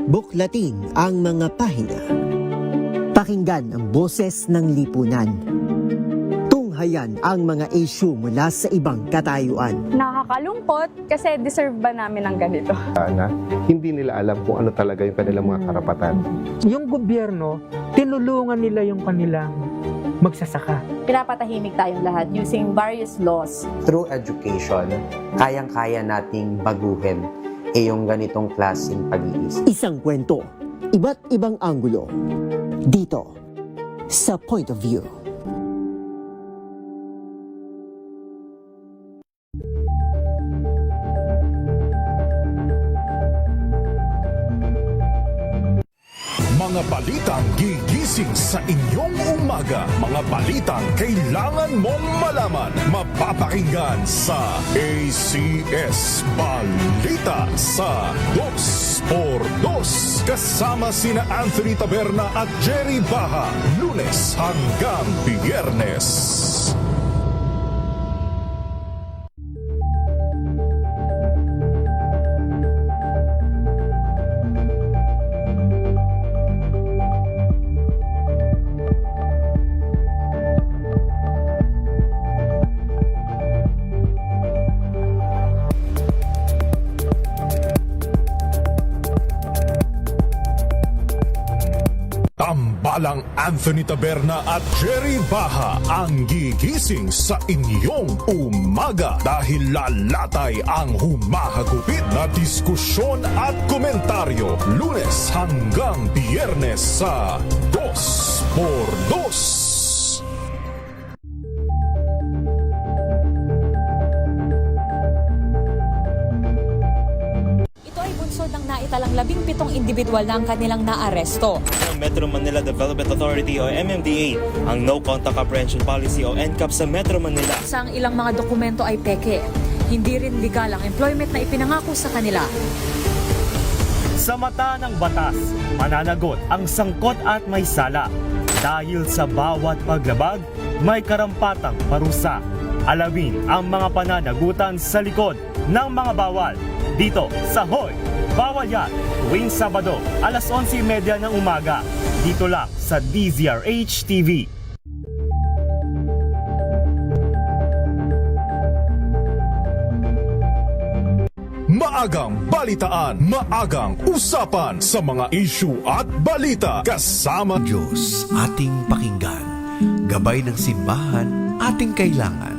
Buklatin ang mga pahina. Pakinggan ang boses ng lipunan. Tunghayan ang mga issue mula sa ibang katayuan. Nakakalungkot kasi deserve ba namin ng ganito? Na hindi nila alam kung ano talaga yung kanilang mga karapatan. Yung gobyerno, tinulungan nila yung kanilang magsasaka. Pinapatahimik tayong lahat using various laws. Through education, kayang-kaya nating baguhin yung ganitong klaseng pag-iisip. Isang kwento, iba't ibang anggulo. Dito, sa Point of View. Mga balitang gigising sa inyong umaga. Mga balitang kailangan mong malaman. Mapapakinggan sa ACS Balita sa 2x2. Kasama sina Anthony Taberna at Jerry Baha. Lunes hanggang Biyernes. Tambalang Anthony Taberna at Jerry Baha ang gigising sa inyong umaga dahil lalatay ang humahagupit na diskusyon at komentaryo Lunes hanggang Biyernes sa 2x2. Ng naitalang 17 individual na ang kanilang naaresto. Metro Manila Development Authority o MMDA ang No Contact Apprehension Policy o NCAP sa Metro Manila. Isang ilang mga dokumento ay peke. Hindi rin legal ang employment na ipinangako sa kanila. Sa mata ng batas, mananagot ang sangkot at may sala. Dahil sa bawat paglabag, may karampatang parusa. Alamin ang mga pananagutan sa likod ng mga bawal. Dito sa Hoy! Bawal Yan, tuwing Sabado, alas 11:30 ng umaga. Dito lang sa DZRH TV. Maagang balitaan, maagang usapan sa mga issue at balita kasama Diyos ating pakinggan, gabay ng simbahan ating kailangan,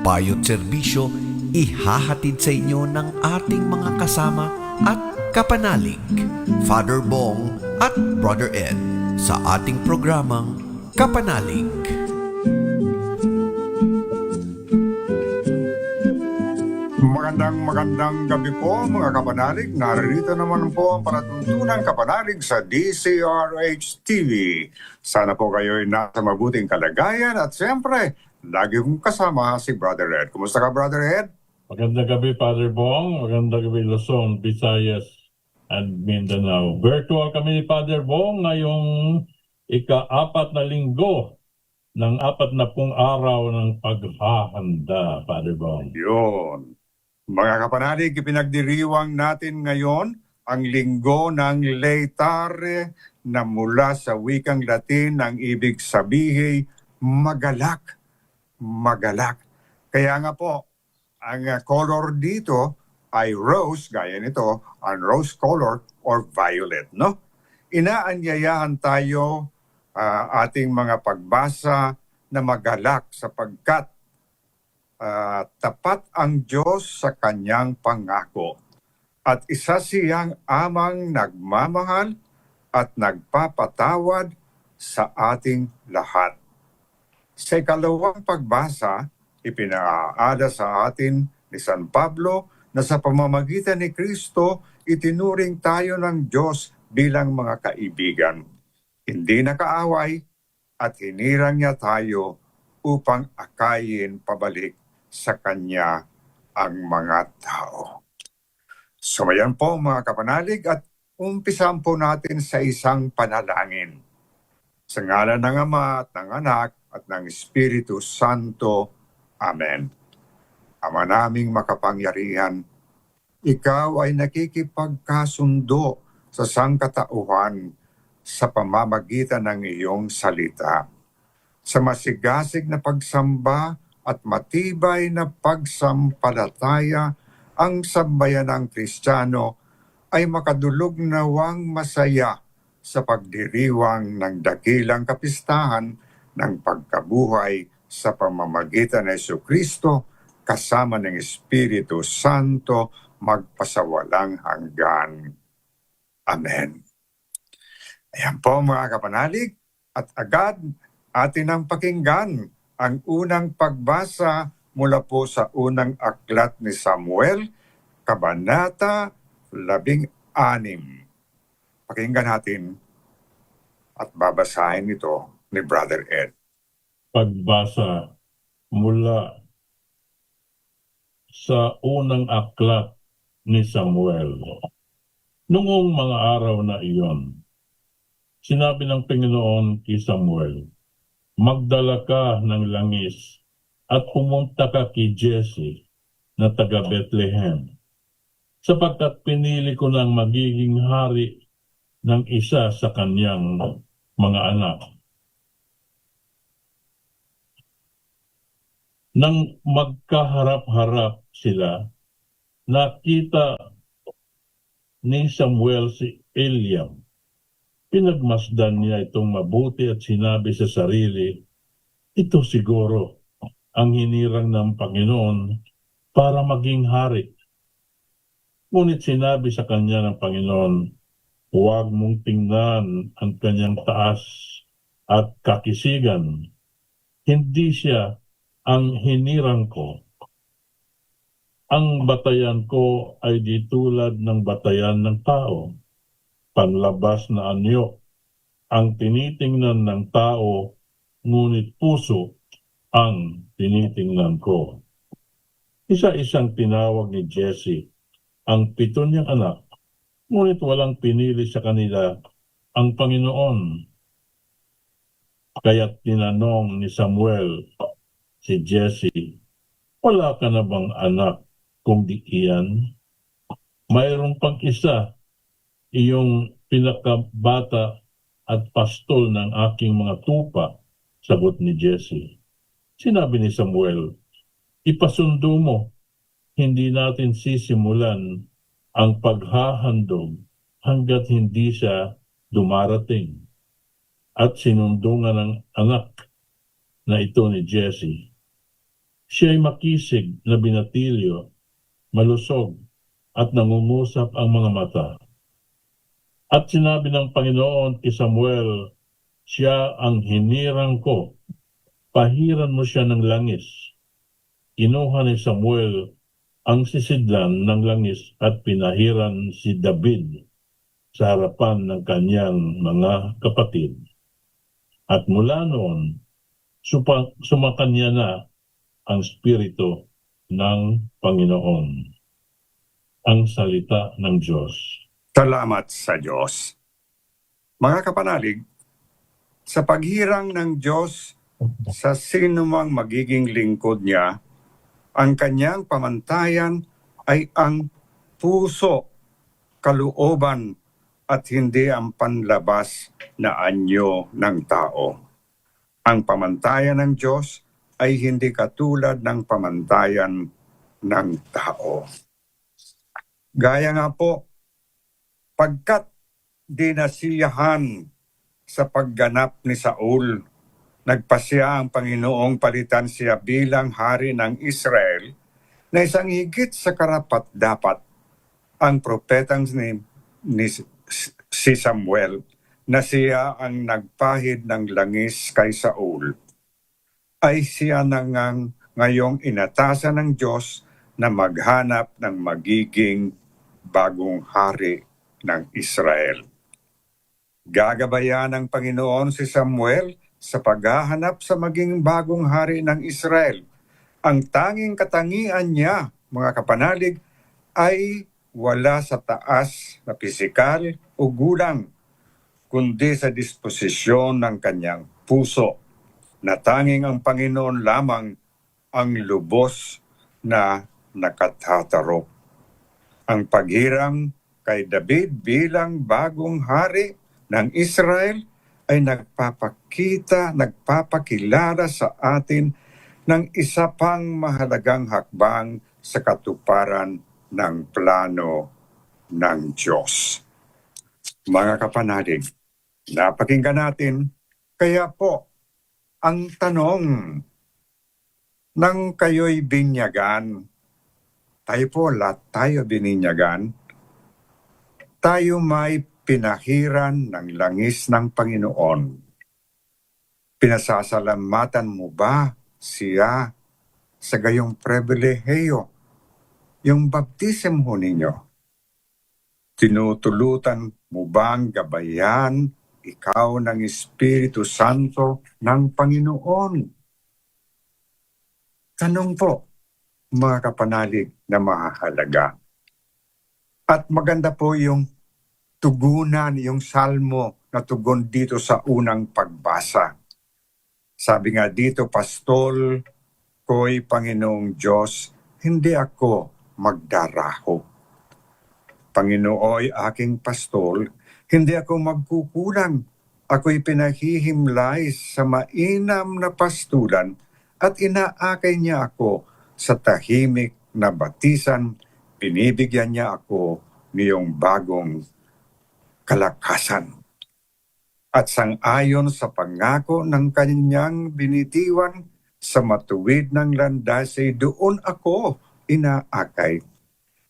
payo't serbisyo ihahatid sa inyo ng ating mga kasama at kapanalig, Father Bong at Brother Ed sa ating programang Kapanalig. Magandang gabi po mga kapanalig. Narito naman po ang palatuntunang kapanalig sa DZRH TV. Sana po kayo'y nasa mabuting kalagayan at siyempre, lagi kong kasama si Brother Ed. Kumusta ka, Brother Ed? Magandang gabi, Father Bong. Magandang gabi, Luzon, Visayas, and Mindanao. Virtual kami ni Father Bong ngayong ika-4 na linggo ng 40 araw ng paghahanda, Father Bong. Yun. Mga kapanalig, ipinagdiriwang natin ngayon ang linggo ng Laetare na mula sa wikang Latin ang ibig sabihin magalak. Magalak. Kaya nga po, ang color dito ay rose, gaya nito, ang rose color or violet, no? Inaanyayahan tayo ating mga pagbasa na magalak sapagkat tapat ang Diyos sa kanyang pangako. At isa siyang amang nagmamahal at nagpapatawad sa ating lahat. Sa ikalawang pagbasa, ipinaala sa atin ni San Pablo na sa pamamagitan ni Kristo, itinuring tayo ng Diyos bilang mga kaibigan. Hindi nakaaway at hinirang niya tayo upang akayin pabalik sa Kanya ang mga tao. Sumayan po mga kapanalig at umpisan po natin sa isang panalangin. Sa ngalan ng Ama at ng Anak at ng Espiritu Santo. Amen. Ama naming makapangyarihan, Ikaw ay nakikipagkasundo sa sangkatauhan sa pamamagitan ng iyong salita. Sa masigasig na pagsamba at matibay na pagsampalataya, ang sambayan ng Kristiyano ay makadulog nawang masaya sa pagdiriwang ng dakilang kapistahan ng pagkabuhay sa pamamagitan ng Jesucristo kasama ng Espiritu Santo magpasawalang hanggan. Amen. Ayan po mga kapanalig, at agad atin ang pakinggan ang unang pagbasa mula po sa unang aklat ni Samuel, Kabanata 16. Pakinggan natin at babasahin ito ni Brother Ed. Pagbasa mula sa unang aklat ni Samuel. Noong mga araw na iyon, sinabi ng Panginoon kay Samuel, magdala ka ng langis at pumunta ka kay Jesse na taga Bethlehem, sapagkat pinili ko ng magiging hari ng isa sa kanyang mga anak. Nang magkaharap-harap sila, nakita ni Samuel si Eliab. Pinagmasdan niya itong mabuti at sinabi sa sarili, ito siguro ang hinirang ng Panginoon para maging hari. Ngunit sinabi sa kanya ng Panginoon, huwag mong tingnan ang kanyang taas at kakisigan. Hindi siya ang hinirang ko. Ang batayan ko ay di tulad ng batayan ng tao. Panlabas na anyo ang tinitingnan ng tao, ngunit puso ang tinitingnan ko. Isa-isang tinawag ni Jesse ang 7 niyang anak, ngunit walang pinili sa kanila ang Panginoon. Kaya't tinanong ni Samuel si Jesse, wala ka na bang anak kung di iyan? Mayroon pang isa, iyong pinakabata at pastol ng aking mga tupa, sagot ni Jesse. Sinabi ni Samuel, ipasundo mo, hindi natin sisimulan ang paghahandog hanggat hindi siya dumarating. At sinundungan ng anak na ito ni Jesse. Siya ay makisig na binatilyo, malusog, at nangungusap ang mga mata. At sinabi ng Panginoon kay Samuel, siya ang hinirang ko, pahiran mo siya ng langis. Kinuha ni Samuel ang sisidlan ng langis at pinahiran si David sa harapan ng kanyang mga kapatid. At mula noon, sumakanya na ang Espiritu ng Panginoon. Ang salita ng Diyos. Salamat sa Diyos. Mga kapanalig, sa paghirang ng Diyos sa sinumang magiging lingkod niya, ang kanyang pamantayan ay ang puso, kalooban, at hindi ang panlabas na anyo ng tao. Ang pamantayan ng Diyos ay hindi katulad ng pamantayan ng tao. Gaya nga po, pagkat dinasiyahan sa pagganap ni Saul, nagpasya ang Panginoong palitan siya bilang hari ng Israel na isang higit sa karapat-dapat ang propetang si Samuel na siya ang nagpahid ng langis kay Saul, ay siya na ngayong inatasan ng Diyos na maghanap ng magiging bagong hari ng Israel. Gagabayan ng Panginoon si Samuel sa paghahanap sa maging bagong hari ng Israel. Ang tanging katangian niya, mga kapanalig, ay wala sa taas na pisikal o gulang, kundi sa disposisyon ng kanyang puso, na tanging ang Panginoon lamang ang lubos na nakatatarok. Ang paghirang kay David bilang bagong hari ng Israel ay nagpapakilala sa atin ng isa pang mahalagang hakbang sa katuparan ng plano ng Diyos. Mga kapanalig, napakinggan natin, kaya po, ang tanong, nang kayo'y binyagan, tayo po, lahat tayo bininyagan, tayo may pinahiran ng langis ng Panginoon. Pinasasalamatan mo ba siya sa gayong pribilehiyo, yung baptism ho ninyo? Tinutulutan mo bang gabayan ikaw ng Espiritu Santo ng Panginoon? Tanong po, mga kapanalig na mahalaga. At maganda po yung tugunan, yung salmo na tugon dito sa unang pagbasa. Sabi nga dito, Pastol ko'y Panginoong Diyos, hindi ako magdaraho. Panginooy aking pastol, hindi ako magkukulang. Ako'y pinahihimlay sa mainam na pastulan at inaakay niya ako sa tahimik na batisan. Binibigyan niya ako niyong bagong kalakasan. At sangayon sa pangako ng kanyang binitiwan, sa matuwid ng landas ay doon ako inaakay.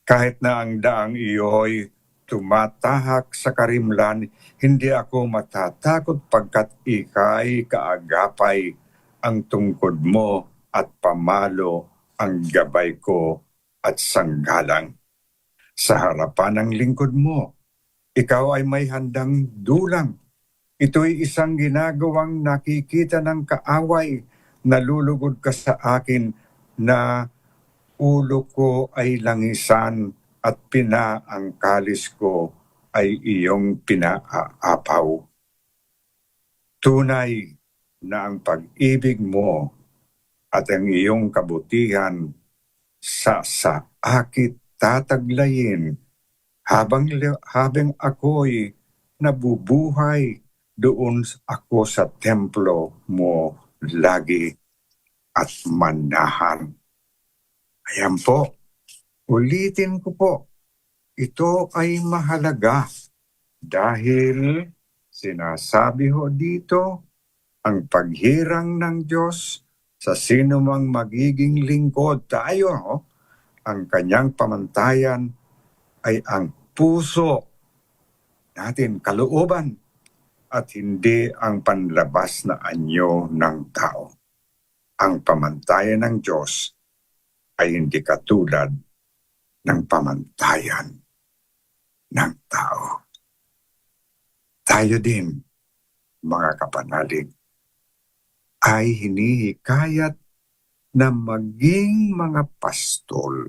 Kahit na ang daang iyo'y tumatahak sa karimlan, hindi ako matatakot pagkat ika'y kaagapay, ang tungkod mo at pamalo ang gabay ko at sanggalang. Sa harapan ng lingkod mo, ikaw ay may handang dulang. Ito'y isang ginagawang nakikita ng kaaway, nalulugod ka sa akin na ulo ko ay langisan at ang kalis ko ay iyong pinaapaw. Tunay na ang pag-ibig mo at ang iyong kabutihan sa akit tataglayin habang ako'y nabubuhay doon ako sa templo mo lagi at manahan. Ayan po, ulitin ko po, ito ay mahalaga dahil sinasabi ho dito ang paghirang ng Diyos sa sino mang magiging lingkod tayo. Ang kanyang pamantayan ay ang puso natin, kalooban, at hindi ang panlabas na anyo ng tao. Ang pamantayan ng Diyos ay hindi katulad ng pamantayan ng tao. Tayo din, mga kapanalig, ay hinihikayat na maging mga pastol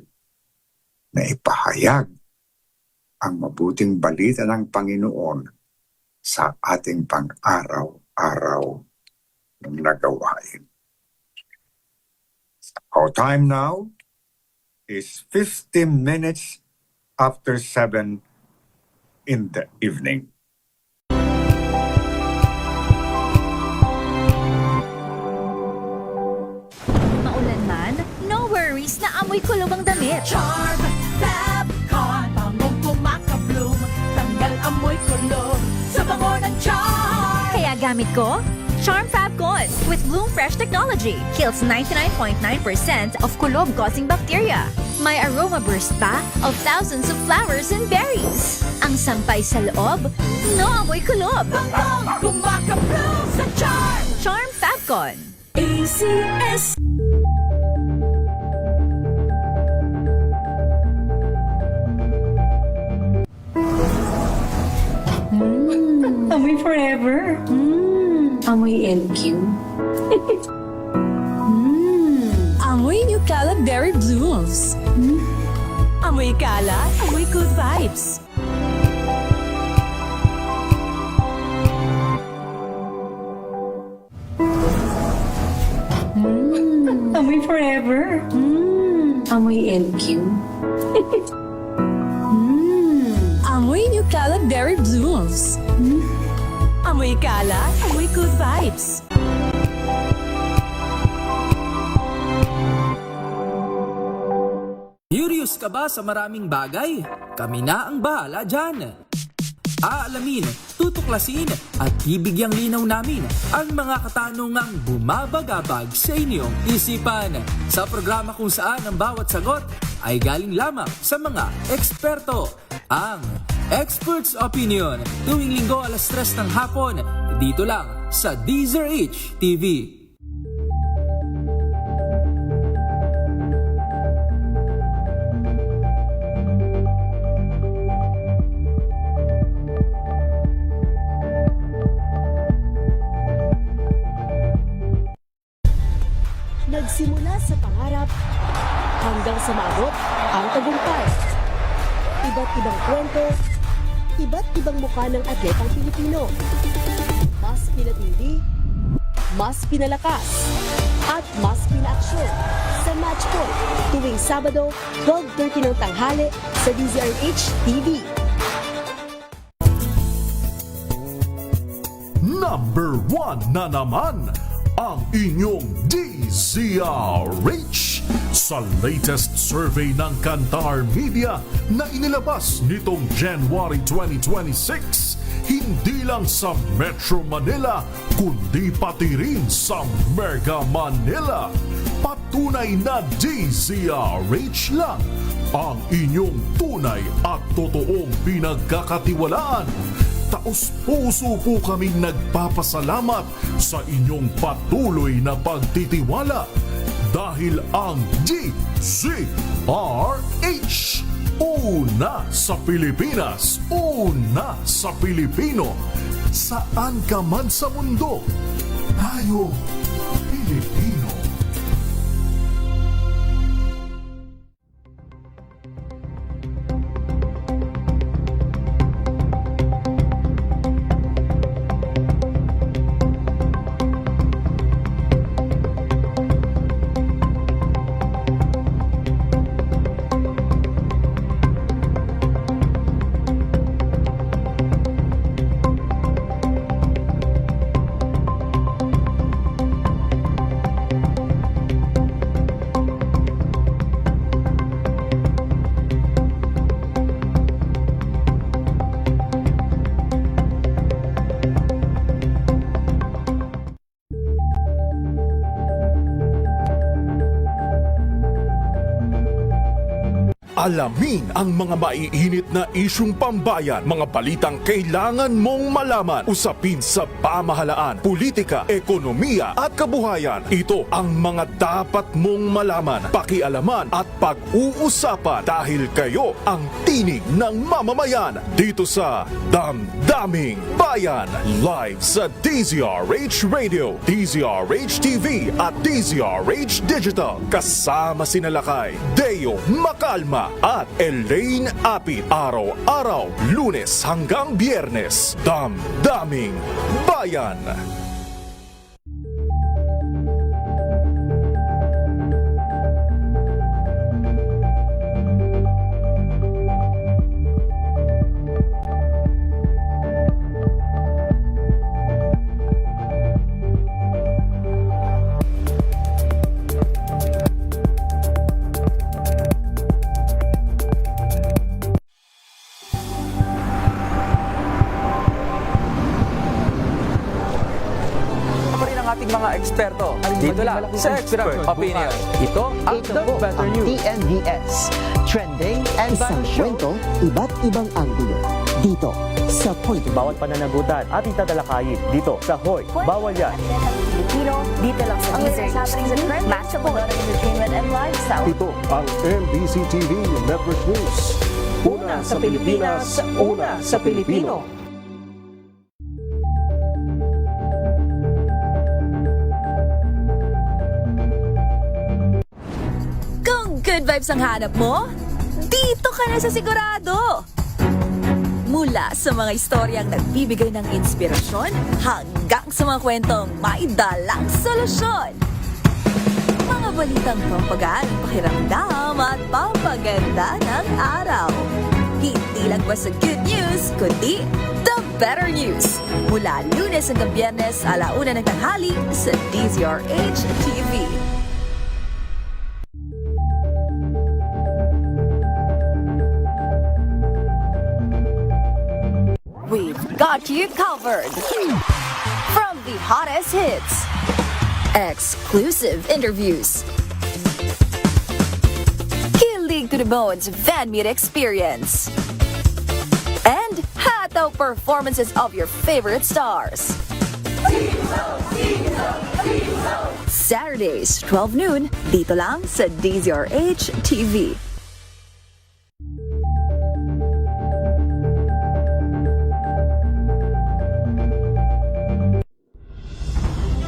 na ipahayag ang mabuting balita ng Panginoon sa ating pang-araw-araw na gawain. Our time now is 50 minutes after 7 in the evening. Maulan man, no worries na amoy kulubang damit. Charm Fabcon, bangong kumakabloom, tanggal amoy kulog sa bango ng charm. Kaya gamit ko, Charm Fabcon with Bloom Fresh technology. Kills 99.9% of kulob-causing bacteria. May aroma burst pa of thousands of flowers and berries. Ang sampay sa loob, no amoy kulob. Bangong kumakabloom sa charm. Charm Fabcon. ACS. Amoy forever. Amoy LQ. Amoy New Calab Berry Blooms. Amoy kalat, amoy good vibes. Amoy forever. Amoy LQ. Amoy New Caleb Berry Blooms. Amoy kalat, amoy good vibes. Curious ka ba sa maraming bagay? Kami na ang bahala dyan. Aalamin, tutuklasin at bibigyang linaw namin ang mga katanungang bumabagabag sa inyong isipan. Sa programa kung saan ang bawat sagot ay galing lamang sa mga eksperto. Ang Expert's Opinion, tuwing linggo 3:00 ng hapon, dito lang sa DZRH TV. Nagsimula sa pangarap hanggang sa maabot ang tagumpay. Iba't ibang kwento, iba't ibang mukha ng atletang Pilipino. Mas pinatindi, mas pinalakas, at mas pinaaksyon sa Match Point tuwing Sabado, 12:30 ng tanghali sa DZRH TV. Number 1 na naman ang inyong DZRH sa latest survey ng Kantar Media na inilabas nitong January 2026. Hindi lang sa Metro Manila, kundi pati rin sa Mega Manila. Patunay na DZRH lang ang inyong tunay at totoong pinagkakatiwalaan. Taos-puso po kaming nagpapasalamat sa inyong patuloy na pagtitiwala dahil ang DZRH, una sa Pilipinas, una sa Pilipino. Saan ka man sa mundo, tayo Pilipino. Alamin ang mga maiinit na isyung pambayan, mga balitang kailangan mong malaman, usapin sa pamahalaan, politika, ekonomiya at kabuhayan. Ito ang mga dapat mong malaman, pakialaman at pag-uusapan dahil kayo ang tinig ng mamamayan dito sa Damdaming Bayan. Live sa DZRH Radio, DZRH TV at DZRH Digital. Kasama sina Lakay, Deo Macalma at Elaine Apit. Araw-araw, Lunes hanggang Biyernes. Damdaming Bayan. Mga eksperto dito lang sa Expert Opinion. Ito ang The Better News. TNVS, trending and isang kwento, iba't ibang anggulo. Dito sa Point. Bawat pananagutan ating tatalakayin dito sa Hoy, Bawal Yan. Filipino, dito lang sa DZRH. Match up entertainment and lifestyle. Ito ang MBC TV Network News. Una sa Pilipinas, una sa Pilipino. Good vibes ang hanap mo? Dito ka na sa sigurado! Mula sa mga istoryang nagbibigay ng inspirasyon hanggang sa mga kwentong may dalang solusyon. Mga balitang pampagaan, pakiramdam at pampaganda ng araw. Hindi Hindi lang basta good news, kundi the better news. Mula Lunes hanggang Biyernes, 1:00 ng tanghali sa DZRH TV. We've got you covered. From the hottest hits, exclusive interviews, kilig to the bones fan meet experience, and hataw performances of your favorite stars. Saturdays, 12 noon, dito lang sa DZRH TV.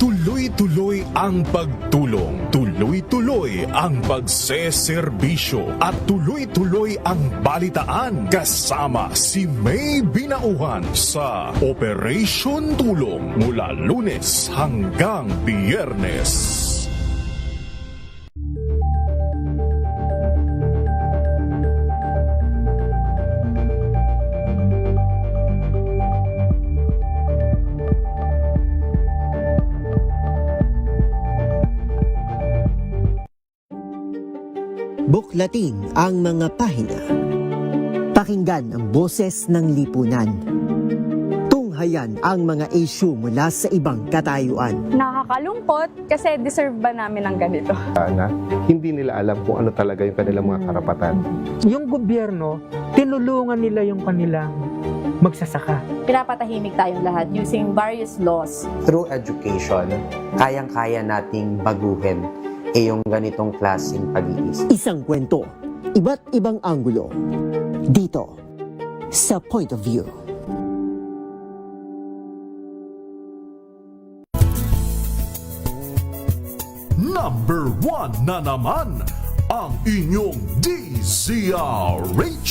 Tuloy-tuloy ang pagtulong, tuloy-tuloy ang pagseserbisyo, at tuloy-tuloy ang balitaan kasama si May Binauhan sa Operation Tulong mula Lunes hanggang Biyernes. Buklatin ang mga pahina. Pakinggan ang boses ng lipunan. Tunghayan ang mga issue mula sa ibang katayuan. Nakakalungkot kasi deserve ba namin ng ganito? Na hindi nila alam kung ano talaga yung kanilang mga karapatan. Yung gobyerno, tinulungan nila yung kanilang magsasaka. Pinapatahimik tayong lahat using various laws. Through education, kayang-kaya nating baguhin yung ganitong klaseng pag-iisip. Isang kwento, iba't ibang anggulo. Dito, sa Point of View. Number 1 na naman ang inyong DZRH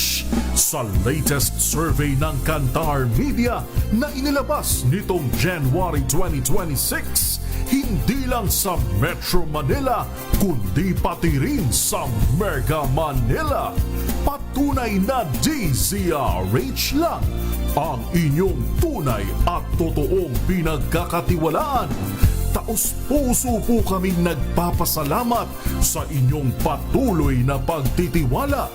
sa latest survey ng Kantar Media na inilabas nitong January 2026. Hindi lang sa Metro Manila, kundi pati rin sa Mega Manila. Patunay na DZRH lang ang inyong tunay at totoong pinagkakatiwalaan. Taos-puso po kaming nagpapasalamat sa inyong patuloy na pagtitiwala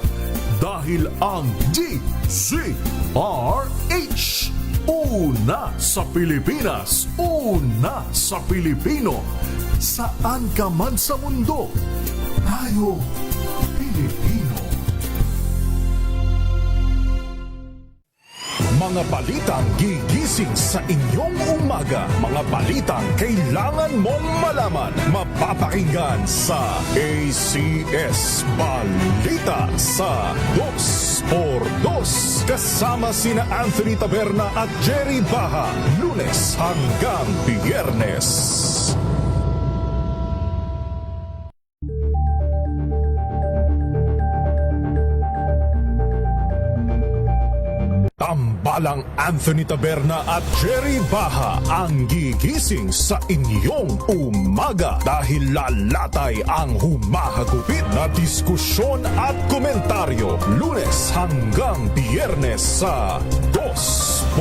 dahil ang DZRH una sa Pilipinas, una sa Pilipino. Saan ka man sa mundo, tayo Pilipino. Mga balitang gigising sa inyong umaga. Mga balitang kailangan mong malaman. Mapapakinggan sa ACS Balita sa 2x2. Kasama sina Anthony Taberna at Jerry Baha. Lunes hanggang Biyernes. Tambalang Anthony Taberna at Jerry Baha ang gigising sa inyong umaga dahil lalatay ang humahagupit na diskusyon at komentaryo Lunes hanggang Biyernes sa 2x2.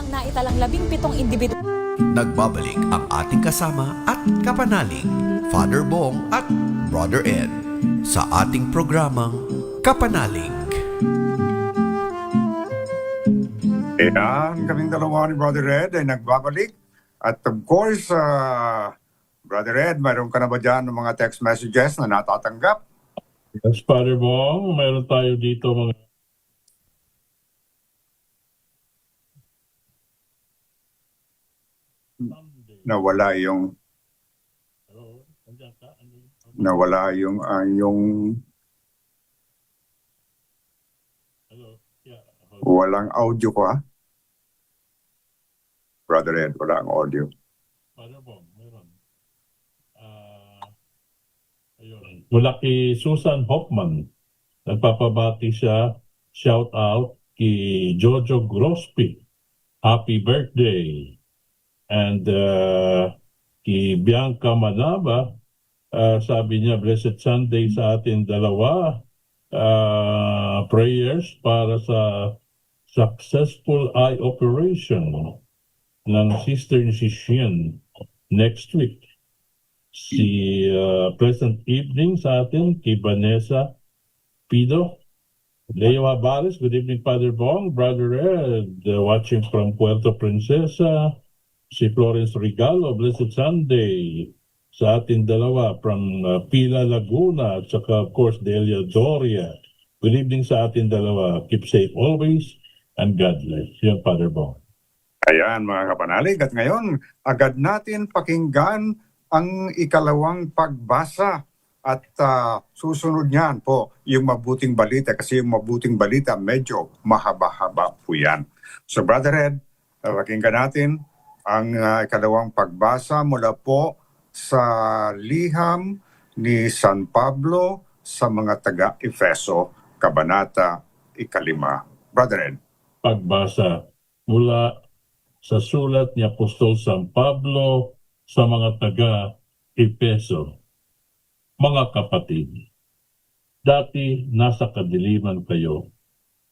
Naitalang 17 individu. Nagbabalik ang ating kasama at kapanalig, Father Bong at Brother Ed, sa ating programang Kapanalig. Ayan, kaming dalawa ni Brother Ed ay nagbabalik. At of course, Brother Ed, mayroon ka na ba dyan ng mga text messages na natatanggap? Yes, Father Bong, mayroon tayo dito mga nawala yung walang audio ko Brother Ed, wala ang audio. Father Bong, meron. Ayun. Mula kay Susan Hoffman, nagpapabati siya, shout out kay Jojo Grospi. Happy birthday. And kay Bianca Manaba, sabi niya, Blessed Sunday sa atin dalawa. Prayers para sa successful eye operation ng sister ni si Shin next week. Si pleasant evening sa atin kay Vanessa Pido. Leo Habares, good evening Father Bong, Brother Ed, watching from Puerto Princesa. Si Florence Regalo, Blessed Sunday sa atin dalawa from Pila Laguna at saka of course Delia Doria. Good evening sa atin dalawa. Keep safe always and God bless. Yan Father Bong. Ayan mga kapanalig, at ngayon agad natin pakinggan ang ikalawang pagbasa at susunod niyan po yung mabuting balita kasi yung mabuting balita medyo mahaba-haba po yan. So Brother Ed, pakinggan natin ang ikalawang pagbasa mula po sa liham ni San Pablo sa mga taga-Efeso, Kabanata 5. Brother Ed. Pagbasa mula sa sulat ni Apostol San Pablo sa mga taga-Efeso. Mga kapatid, dati nasa kadiliman kayo,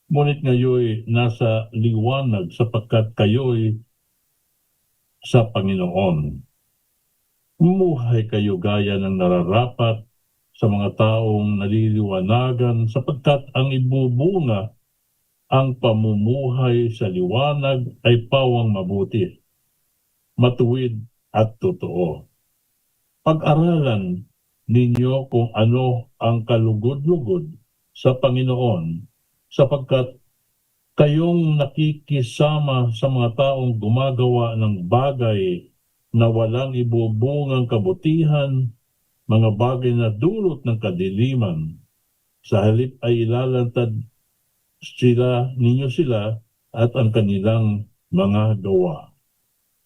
ngunit ngayon nasa liwanag sapagkat kayo'y sa Panginoon. Umuhay kayo gaya ng nararapat sa mga taong naliliwanagan sapagkat ang ibubunga ang pamumuhay sa liwanag ay pawang mabuti, matuwid at totoo. Pag-aralan ninyo kung ano ang kalugod-lugod sa Panginoon sapagkat kayong nakikisama sa mga taong gumagawa ng bagay na walang ibubungang kabutihan, mga bagay na dulot ng kadiliman. Sa halip ay ilalantad ninyo sila at ang kanilang mga gawa.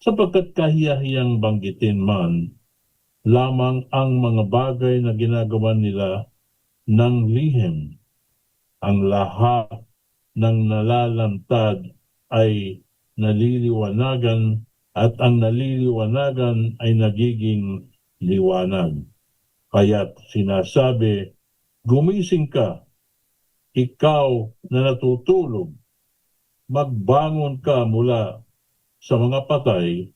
Sapagkat kahiyahiyang banggitin man lamang ang mga bagay na ginagawa nila ng lihim. Ang lahat ng nalalantad ay naliliwanagan at ang naliliwanagan ay nagiging liwanag. Kaya't sinasabi, gumising ka, ikaw na natutulog, magbangon ka mula sa mga patay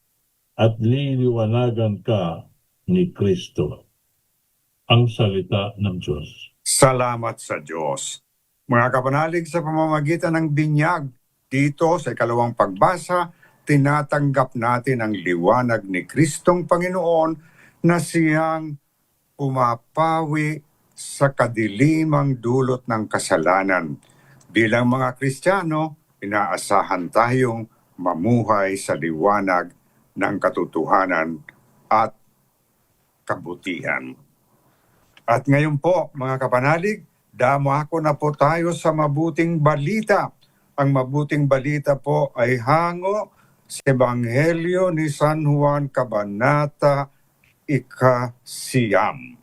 at liliwanagan ka ni Kristo. Ang salita ng Diyos. Salamat sa Diyos. Mga kapanalig, sa pamamagitan ng binyag dito sa ikalawang pagbasa, tinatanggap natin ang liwanag ni Kristong Panginoon na siyang pumapawi sa kadilimang dulot ng kasalanan. Bilang mga Kristiyano, inaasahan tayong mamuhay sa liwanag ng katotohanan at kabutihan. At ngayon po, mga kapanalig, damako na po tayo sa mabuting balita. Ang mabuting balita po ay hango sa Ebanghelyo ni San Juan Kabanata 9.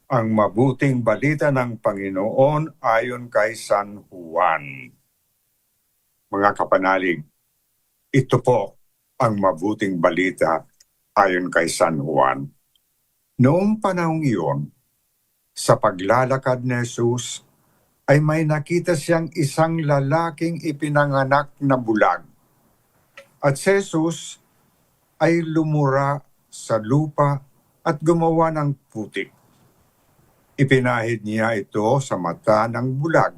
Ang mabuting balita ng Panginoon ayon kay San Juan. Mga kapanalig, ito po ang mabuting balita ayon kay San Juan. Noong panahong iyon, sa paglalakad ni Jesus, ay may nakita siyang isang lalaking ipinanganak na bulag. At si Jesus ay lumura sa lupa at gumawa ng putik. Ipinahid niya ito sa mata ng bulag.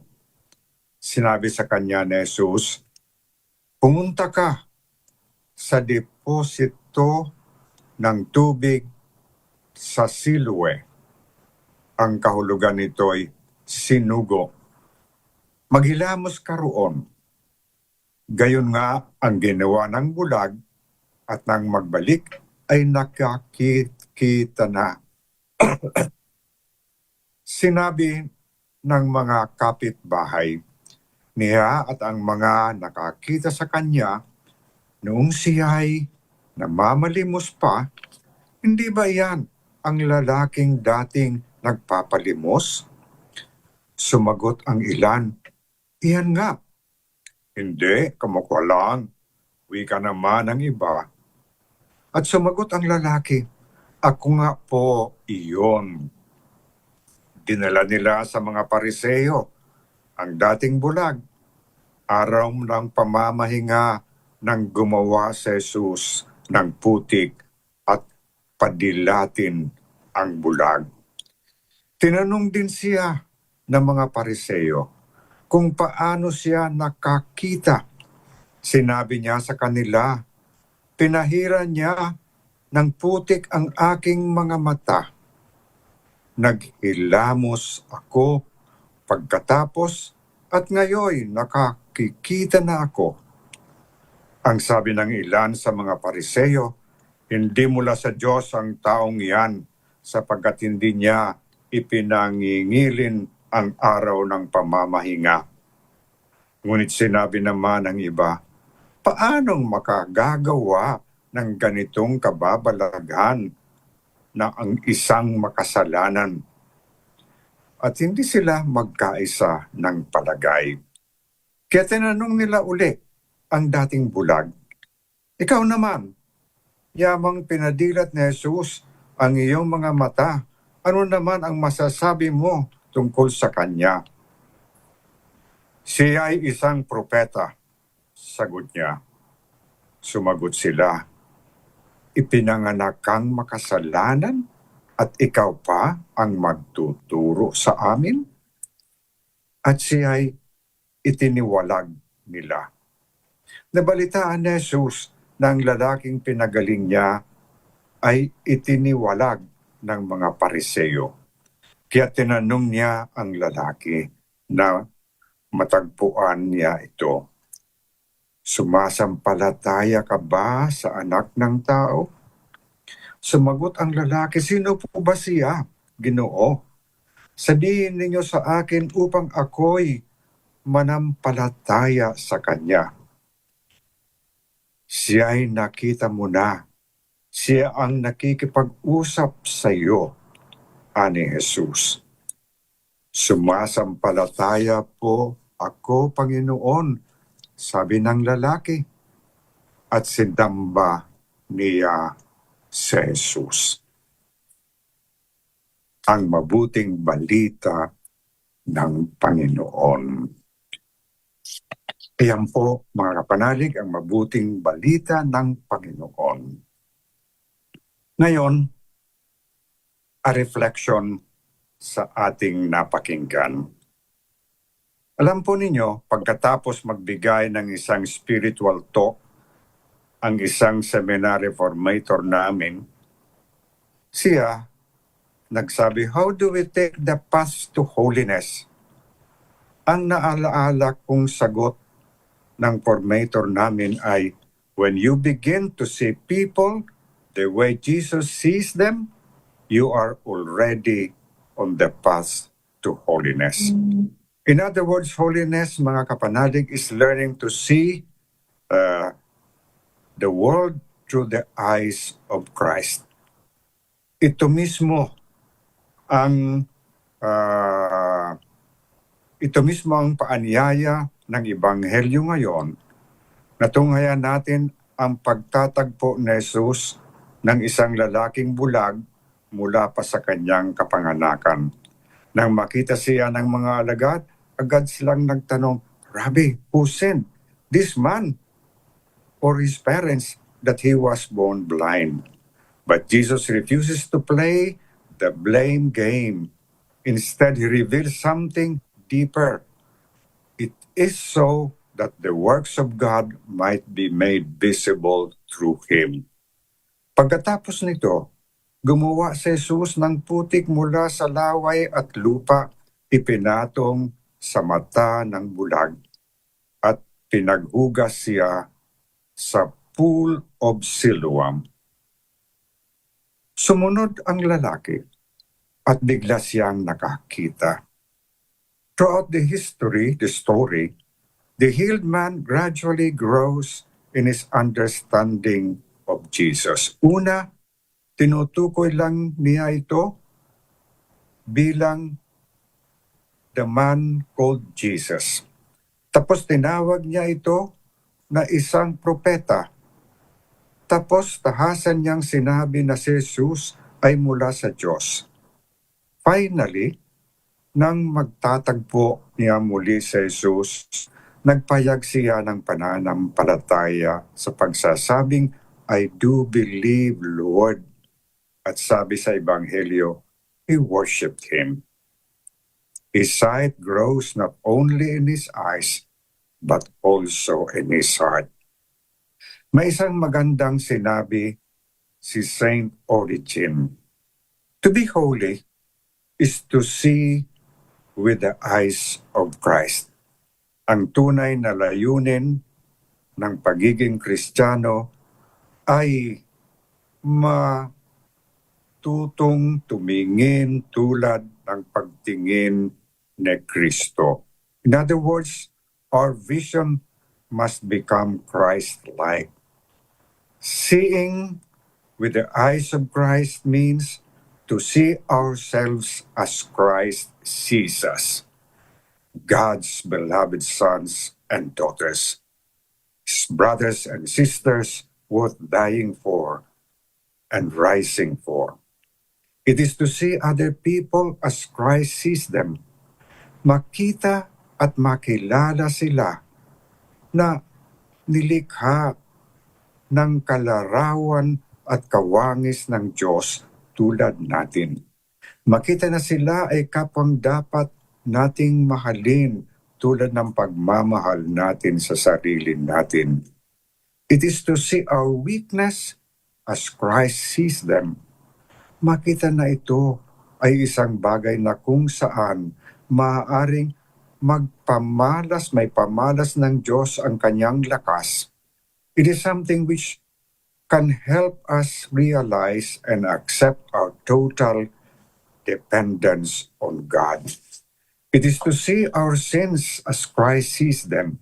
Sinabi sa kanya ni Jesus, pumunta ka sa deposito ng tubig sa Siloe. Ang kahulugan nito'y sinugo. Maghilamos ka roon. Gayon nga ang ginawa ng bulag at nang magbalik ay nakakita na. Sinabi ng mga kapitbahay niya at ang mga nakakita sa kanya Noong siya'y namamalimos pa, hindi ba yan ang lalaking dating nagpapalimos? Sumagot ang ilan, iyan nga. Hindi, kamukha lang. Wika naman ang iba. At sumagot ang lalaki, ako nga po iyon. Dinala nila sa mga Pariseo ang dating bulag. Araw ng pamamahinga nang gumawa si Jesus ng putik at padilatin ang bulag. Tinanong din siya ng mga Pariseo kung paano siya nakakita. Sinabi niya sa kanila, pinahiran niya ng putik ang aking mga mata. Naghilamos ako pagkatapos at ngayon nakakikita na ako. Ang sabi ng ilan sa mga Pariseo, hindi mula sa Diyos ang taong iyan sapagkat hindi niya ipinangingilin ang araw ng pamamahinga. Ngunit sinabi naman ng iba, paanong makagagawa ng ganitong kababalaghan na ang isang makasalanan? At hindi sila magkaisa ng palagay. Kaya tinanong nila uli ang dating bulag, ikaw naman, yamang pinadilat ni Jesus ang iyong mga mata, ano naman ang masasabi mo tungkol sa kanya? Siya ay isang propeta, sagot niya. Sumagot sila, ipinanganak kang makasalanan at ikaw pa ang magtuturo sa amin? At siya ay itiniwalag nila. Nabalitaan ni Jesus na ang lalaking pinagaling niya ay itiniwalag ng mga Pariseo. Kaya tinanong niya ang lalaki na matagpuan niya ito. Sumasampalataya ka ba sa anak ng tao? Sumagot ang lalaki, sino po ba siya, Ginoo? Sabihin ninyo sa akin upang ako'y manampalataya sa kanya. Siya ay nakita mo na. Siya ang nakikipag-usap sa iyo, ani Jesus. Sumasampalataya po ako, Panginoon, sabi ng lalaki. At sinamba niya si Jesus. Ang mabuting balita ng Panginoon. Ayan po, mga kapanalig, ang mabuting balita ng Panginoon. Ngayon, a reflection sa ating napakinggan. Alam po ninyo, pagkatapos magbigay ng isang spiritual talk, ang isang seminary formator namin, siya nagsabi, how do we take the path to holiness? Ang naalaala kong sagot ng formator namin ay, when you begin to see people the way Jesus sees them, you are already on the path to holiness. In other words, holiness, mga kapanalig, is learning to see the world through the eyes of Christ. Ito mismo ang paanyaya ng Ebanghelyo ngayon na tunghayan natin ang pagtatagpo ni Jesus ng isang lalaking bulag mula pa sa kanyang kapanganakan. Nang makita siya ng mga alagad, agad silang nagtanong, Rabbi, who sinned, this man or his parents, that he was born blind? But Jesus refuses to play the blame game. Instead, he reveals something deeper. It is so that the works of God might be made visible through him. Pagkatapos nito, gumawa si Jesus ng putik mula sa laway at lupa, ipinatong sa mata ng bulag, at pinaghugas siya sa pool of Siloam. Sumunod ang lalaki at bigla siyang nakakita. Throughout the story, the healed man gradually grows in his understanding of Jesus. Una, tinutukoy lang niya ito bilang the man called Jesus. Tapos tinawag niya ito na isang propeta. Tapos tahasan niyang sinabi na si Jesus ay mula sa Diyos. Finally, nang magtatagpo niya muli si Jesus, nagpayag siya ng pananampalataya sa pagsasabing, I do believe, Lord. At sabi sa Ebanghelyo, he worshipped him. His sight grows not only in his eyes, but also in his heart. May isang magandang sinabi si Saint Origen. To be holy is to see with the eyes of Christ. Ang tunay na layunin ng pagiging Kristiyano ay matutong tumingin tulad ng pagtingin ni Kristo. In other words, our vision must become Christ-like. Seeing with the eyes of Christ means to see ourselves as Christ sees us, God's beloved sons and daughters, His brothers and sisters worth dying for and rising for. It is to see other people as Christ sees them, makita at makilala sila na nilikha ng kalarawan at kawangis ng Diyos tulad natin. Makita na sila ay kapwang dapat nating mahalin tulad ng pagmamahal natin sa sarili natin. It is to see our weakness as Christ sees them. Makita na ito ay isang bagay na kung saan maaaring may pamalas ng Diyos ang kanyang lakas. It is something which can help us realize and accept our total dependence on God. It is to see our sins as Christ sees them.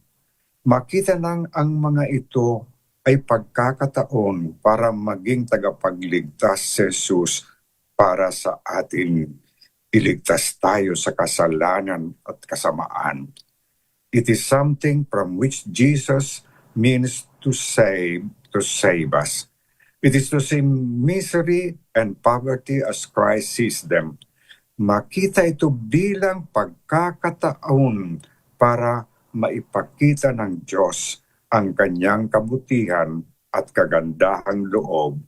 Makita nang ang mga ito ay pagkakataon para maging tagapagligtas si Jesus para sa atin. Iligtas tayo sa kasalanan at kasamaan. It is something from which Jesus means to save us. It is to see misery and poverty as Christ sees them. Makita ito bilang pagkakataon para maipakita ng Diyos ang kanyang kabutihan at kagandahang loob.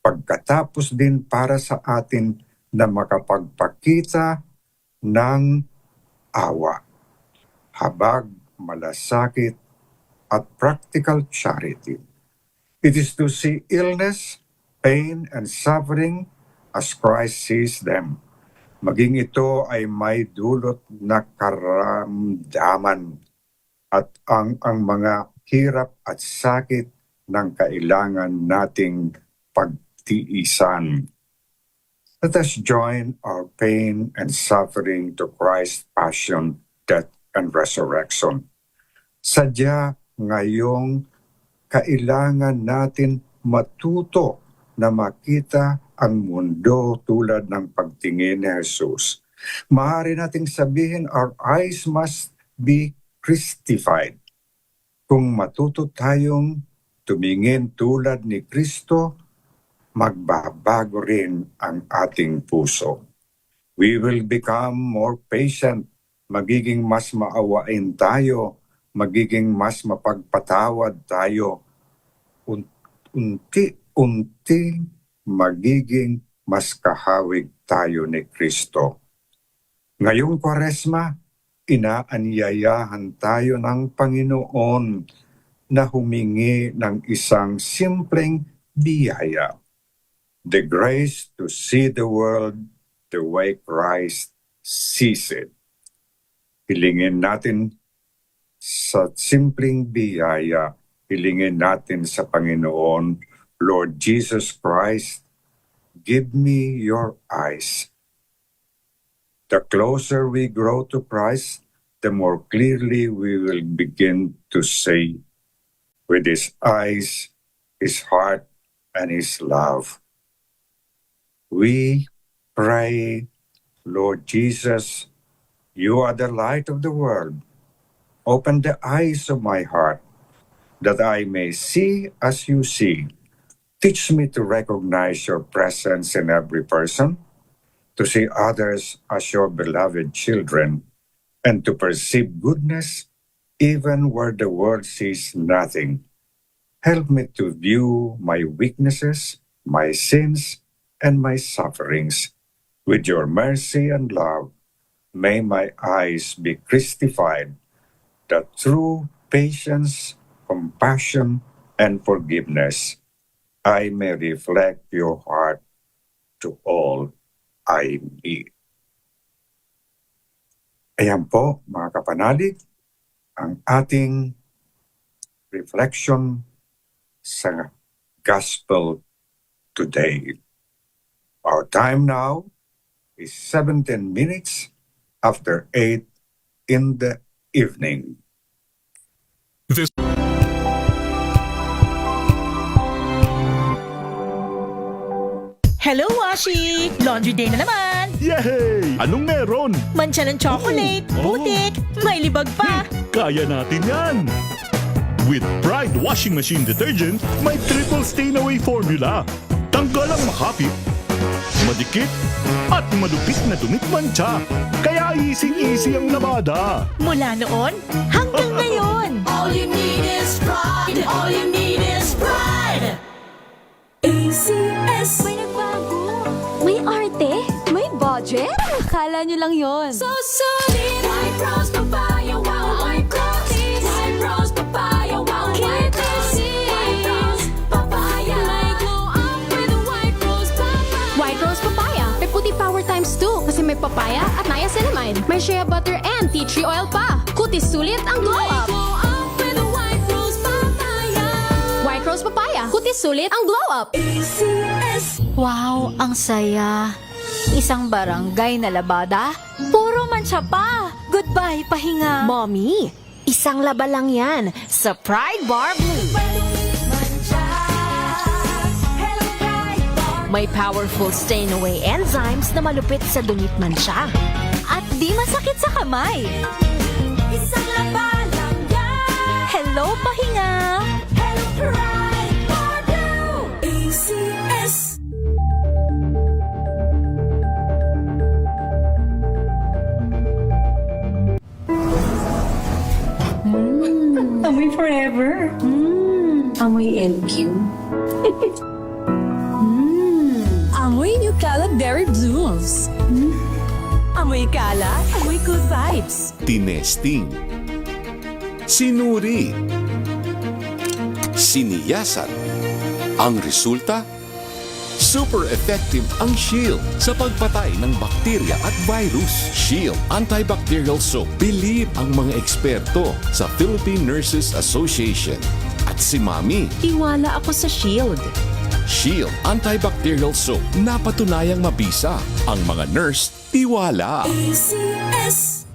Pagkatapos din para sa atin na makapagpakita ng awa, habag, malasakit, at practical charity. It is to see illness, pain, and suffering as Christ sees them. Maging ito ay may dulot na karamdaman at ang mga hirap at sakit ng kailangan nating pagtiisan. Let us join our pain and suffering to Christ's passion, death, and resurrection. Sadya ngayong kailangan natin matuto na makita ang mundo tulad ng pagtingin ni Jesus. Maaari nating sabihin, our eyes must be Christified. Kung matuto tayong tumingin tulad ni Kristo, magbabago rin ang ating puso. We will become more patient, magiging mas maawain tayo, magiging mas mapagpatawad tayo, unti-unti magiging mas kahawig tayo ni Kristo. Ngayong Kwaresma, inaanyayahan tayo ng Panginoon na humingi ng isang simpleng biyaya. The grace to see the world the way Christ sees it. Hilingin natin sa simpleng biyaya, hilingin natin sa Panginoon, Lord Jesus Christ, give me your eyes. The closer we grow to Christ, the more clearly we will begin to see with his eyes, his heart, and his love. We pray, Lord Jesus, you are the light of the world. Open the eyes of my heart, that I may see as you see. Teach me to recognize your presence in every person, to see others as your beloved children, and to perceive goodness even where the world sees nothing. Help me to view my weaknesses, my sins, and my sufferings with your mercy and love. May my eyes be Christified, that through patience, compassion, and forgiveness, I may reflect your heart to all I meet. Ayan po, mga kapanalig, ang ating reflection sa Gospel today. Our time now is 17 minutes after 8 in the evening. Hello, Washi! Laundry day na naman! Yay! Anong meron? Mancha ng chocolate, putik, may libag pa! Kaya natin yan! With Pride Washing Machine Detergent, may triple stain-away formula. Tanggal ang makapit, madikit, at madupit na dumit mancha. Kaya easy-easy ang labada. Mula noon hanggang ngayon! All you need is pride. All you need is pride. ACS. May nagbago. May arte. May budget. Akala nyo lang yon. So solid. White Rose Papaya. Wow, White Rose. White Rose Papaya. Wow, White Rose. White Rose Papaya. May glow up with a White Rose Papaya. White Rose Papaya. May puti power times 2 kasi may papaya at niacinamide. May shea butter and tea tree oil pa. Kutis sulit ang glow up. White Rose Papaya. Kutis sulit ang glow up. ACS. Wow, ang saya. Isang barangay na labada, puro mancha pa. Goodbye, pahinga. Mommy, isang laba lang yan sa Pride Bar Blue. May powerful stain-away enzymes na malupit sa dumit mancha. At di masakit sa kamay. Isang laba lang yan. Hello, pahinga. Hello, Pride Bar Blue. ACS. Amoy forever. Amoy LQ. Amoy New Calab Berry Blues. Amoy kalat, amoy good vibes. Tinesting, sinuri, siniyasan. Ang resulta? Super effective ang Shield sa pagpatay ng bakterya at virus. Shield Antibacterial Soap. Believe ang mga eksperto sa Philippine Nurses Association. At si Mami. Tiwala ako sa Shield. Shield Antibacterial Soap. Napatunayang mabisa. Ang mga nurse, tiwala. ACS.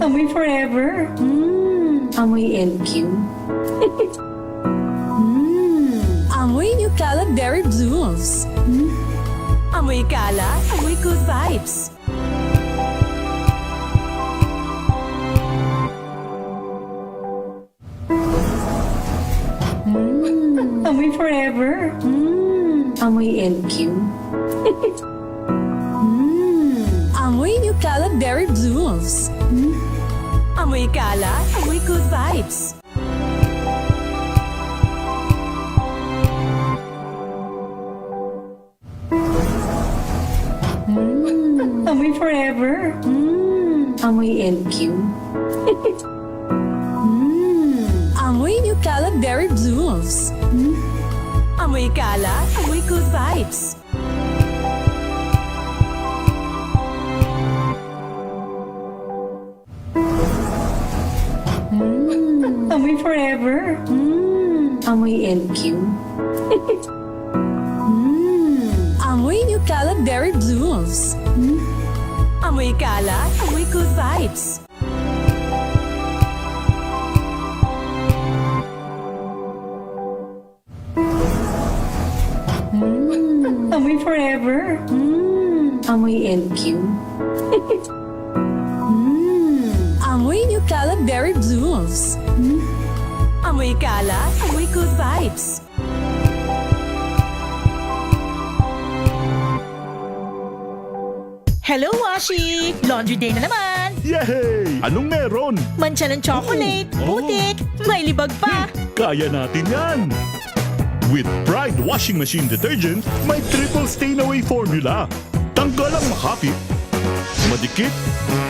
Amoy forever. Amoy LQ. Amoy New Calab Berry Blues. Amoy kalat, amoy good vibes. Amoy forever. Amoy LQ. Amoy New Calab Berry Blues. Amoy kalat, amoy good vibes. Amoy forever. Amoy LQ. Amoy New Calab Berry Blues. Amoy kalat, amoy good vibes. Amoy forever. Amoy LQ. Amoy New Calab Berry Blues. Amoy kalat, amoy good vibes. Amoy forever. Amoy LQ. Amoy New Caleb Berry Blooms. Amoy kala, amoy good vibes. Hello, Washi! Laundry day na naman! Yay! Anong meron? Mancha ng chocolate, putik, may libag pa. Kaya natin yan! With Pride Washing Machine Detergent, may triple stain-away formula. Tanggal ang makapit, madikit,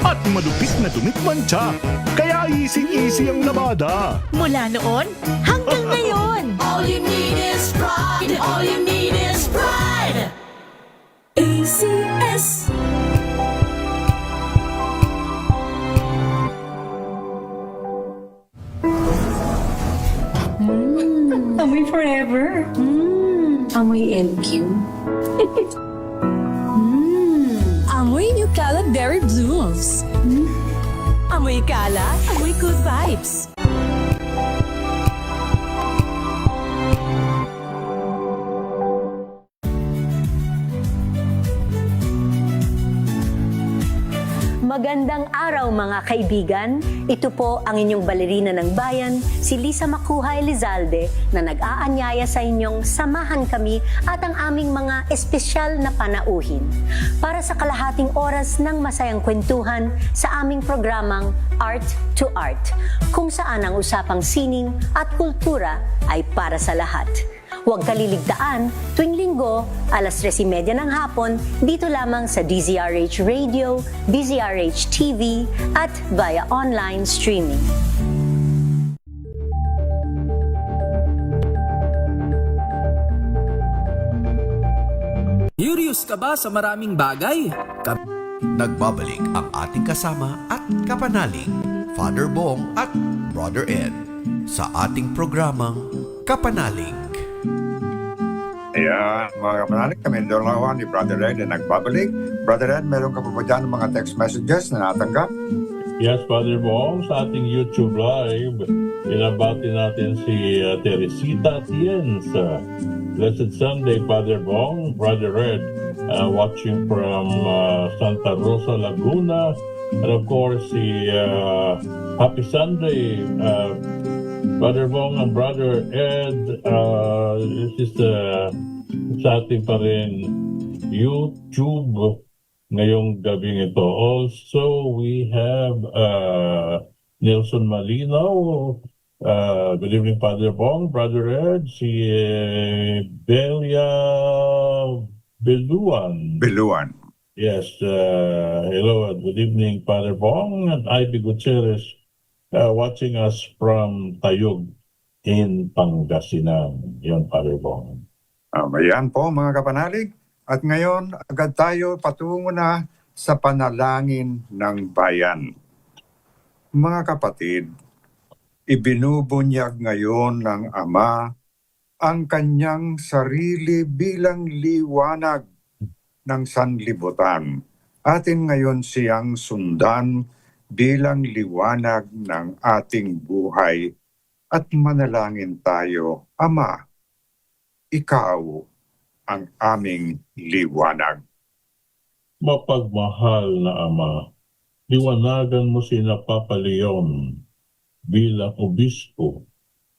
at malupit na dumit-mancha. Kaya easy-easy ang labada. Mula noon hanggang ngayon. All you need is pride. All you need is pride. ACS. Amoy forever. Amoy LQ. Amoy New Caleb Berry Blooms. Amoy kala, amoy good vibes. Magandang araw mga kaibigan. Ito po ang inyong balerina ng bayan, si Lisa Makuhay Lizalde, na nag-aanyaya sa inyong samahan kami at ang aming mga espesyal na panauhin para sa kalahating oras ng masayang kwentuhan sa aming programang Art to Art, kung saan ang usapang sining at kultura ay para sa lahat. Huwag kaliligtaan tuwing linggo, alas 3:30 ng hapon, dito lamang sa DZRH Radio, DZRH TV, at via online streaming. Curious ka ba sa maraming bagay? Nagbabalik ang ating kasama at kapanalig, Father Bong at Brother Ed, sa ating programang Kapanalig. Ayan, mga kapanalig, kami dalawa ni Brother Ed na nagbabalik. Brother Ed, meron ka pa ba dyan ng mga text messages na natanggap? Yes, Father Bong, sa ating YouTube Live, inabati natin si Teresita Tiens. Blessed Sunday, Father Bong, Brother Ed, watching from Santa Rosa, Laguna. And of course, si Happy Sunday, Brother Bong and Brother Ed. This is sa ating pa rin YouTube ngayong gabing ito. Also, we have Nelson Malinaw. Good evening, Father Bong, Brother Ed. Si Belia Beluan. Yes, hello and good evening, Father Bong. And Ivy Gutierrez watching us from Tayug in Pangasinan. Yan, Father Bong. Ayan po mga kapanalig. At ngayon, agad tayo patungo na sa panalangin ng bayan. Mga kapatid, ibinubunyag ngayon ng Ama ang kanyang sarili bilang liwanag ng sanlibutan. Atin ngayon siyang sundan bilang liwanag ng ating buhay at manalangin tayo, Ama, Ikaw ang aming liwanag. Mapagmahal na Ama, liwanagan mo sina Papa Leon bilang obispo,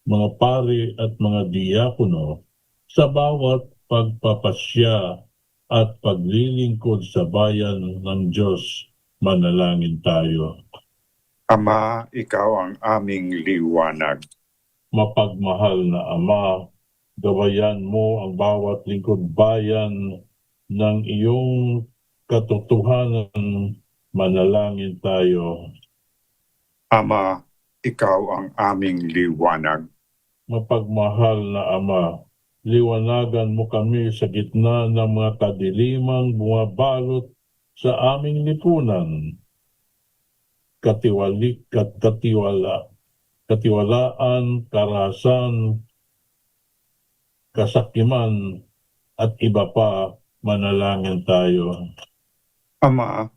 mga pari at mga diakono sa bawat pagpapasya at paglilingkod sa bayan ng Diyos. Manalangin tayo. Ama, Ikaw ang aming liwanag. Mapagmahal na Ama, gabayan mo ang bawat lingkod bayan ng iyong katotohanan. Manalangin tayo. Ama, Ikaw ang aming liwanag. Mapagmahal na Ama, liwanagan mo kami sa gitna ng mga kadilimang bumabalot sa aming lipunan. Katiwalaan, karahasan, kasakiman, at iba pa. Manalangin tayo. Ama,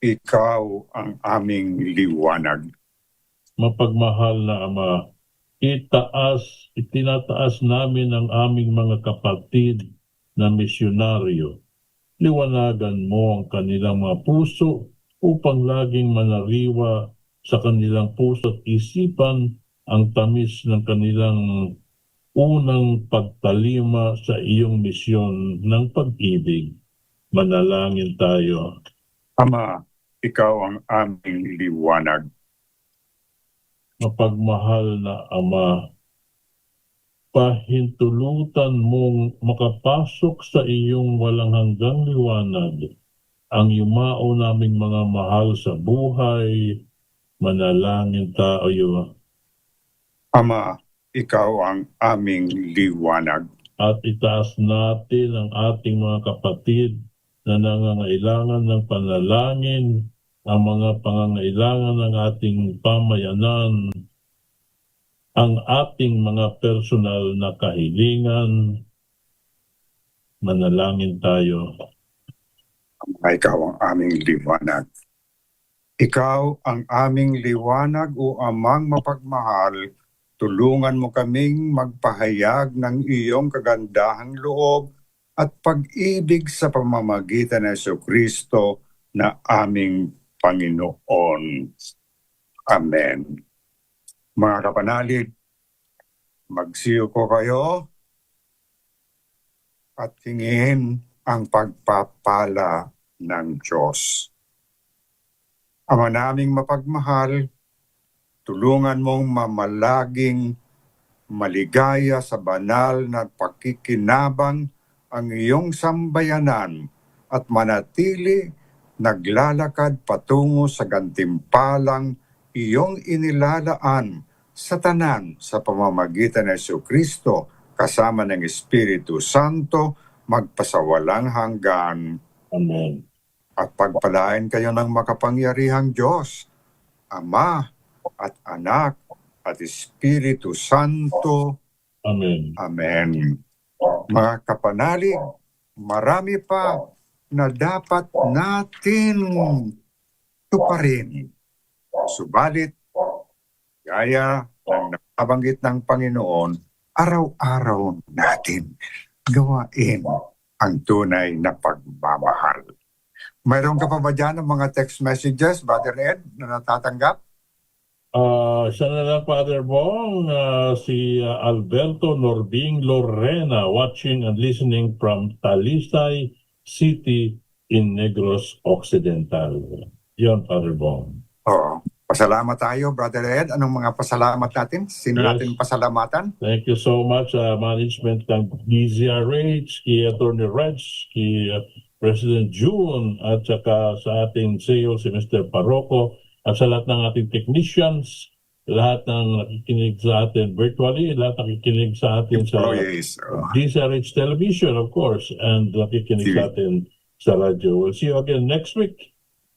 Ikaw ang aming liwanag. Mapagmahal na Ama, itinataas namin ang aming mga kapatid na misyonaryo. Liwanagan mo ang kanilang mga puso upang laging manariwa sa kanilang puso at isipan ang tamis ng kanilang unang pagtalima sa iyong misyon ng pag-ibig. Manalangin tayo. Ama, ikaw ang aming liwanag. Mapagmahal na Ama, pahintulutan mong makapasok sa iyong walang hanggang liwanag ang yumao naming mga mahal sa buhay. Manalangin tayo. Ama, ikaw ang aming liwanag. At itaas natin ang ating mga kapatid na nangangailangan ng panalangin, ang mga pangangailangan ng ating pamayanan, ang ating mga personal na kahilingan. Manalangin tayo. Ama, ikaw ang aming liwanag. Ikaw ang aming liwanag o Amang mapagmahal. Tulungan mo kaming magpahayag ng iyong kagandahang loob at pag-ibig sa pamamagitan ng Jesucristo na aming Panginoon. Amen. Mga kapanalig, magsiyo ko kayo at hingin ang pagpapala ng Diyos. Ama naming mapagmahal, tulungan mong mamalaging maligaya sa banal na pakikinabang ang iyong sambayanan at manatili naglalakad patungo sa gantimpalang iyong inilalaan sa tanan sa pamamagitan ng Jesucristo kasama ng Espiritu Santo magpasawalang hanggan. Amen. At pagpalain kayo ng makapangyarihang Diyos, Ama at Anak at Espiritu Santo. Amen. Amen. Mga kapanalig, marami pa na dapat natin tuparin. Subalit, gaya ng nabanggit ng Panginoon, araw-araw natin gawain ang tunay na pagmamahal. Mayroon ka pa ba dyan ng mga text messages, Brother Ed, na natatanggap? Siya na lang, Father Bong, si Alberto Norbing Lorena, watching and listening from Talisay City in Negros Occidental. Yon, Father Bong. Oo. Pasalamat tayo, Brother Ed. Anong mga pasalamat natin? Sino natin pasalamatan? Thank you so much, management ng DZRH, kay Attorney Reg, kay President June, at saka sa ating CEO si Mr. Parroco, at sa lahat ng ating technicians, lahat ng nakikinig sa atin virtually, lahat nakikinig sa atin sa DZRH Television, of course, and nakikinig sa atin sa radyo. We'll see you again next week.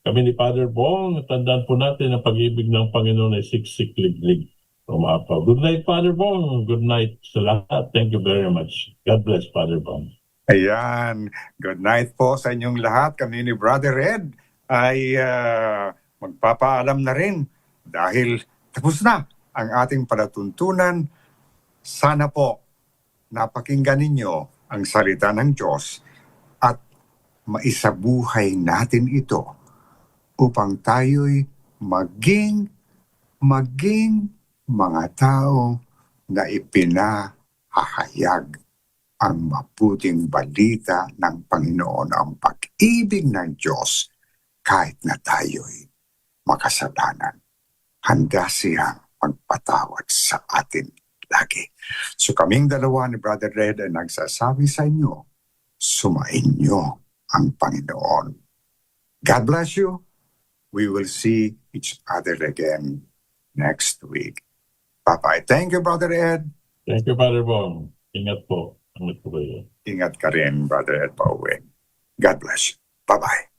Kami ni Father Bong, tandaan po natin ang pag-ibig ng Panginoon ay siksik-liglig. Umapaw. Good night, Father Bong. Good night sa lahat. Thank you very much. God bless, Father Bong. Ayan. Good night po sa inyong lahat. Kami ni Brother Ed ay magpapaalam na rin dahil tapos na ang ating palatuntunan. Sana po napakinggan ninyo ang salita ng Diyos at maisabuhay natin ito upang tayo'y maging mga tao na ipinahahayag ang mabuting balita ng Panginoon, ang pag-ibig ng Diyos kahit na tayo'y makasalanan. Handa siyang magpatawad sa atin lagi. So kaming dalawa ni Brother Red ay nagsasabi sa inyo, sumainyo ang Panginoon. God bless you. We will see each other again next week. Bye-bye. Thank you, Brother Ed. Thank you, Father Bong. Ingat po. Ingat po kayo. Ingat ka rin, Brother Ed Pauwing. God bless you. Bye-bye.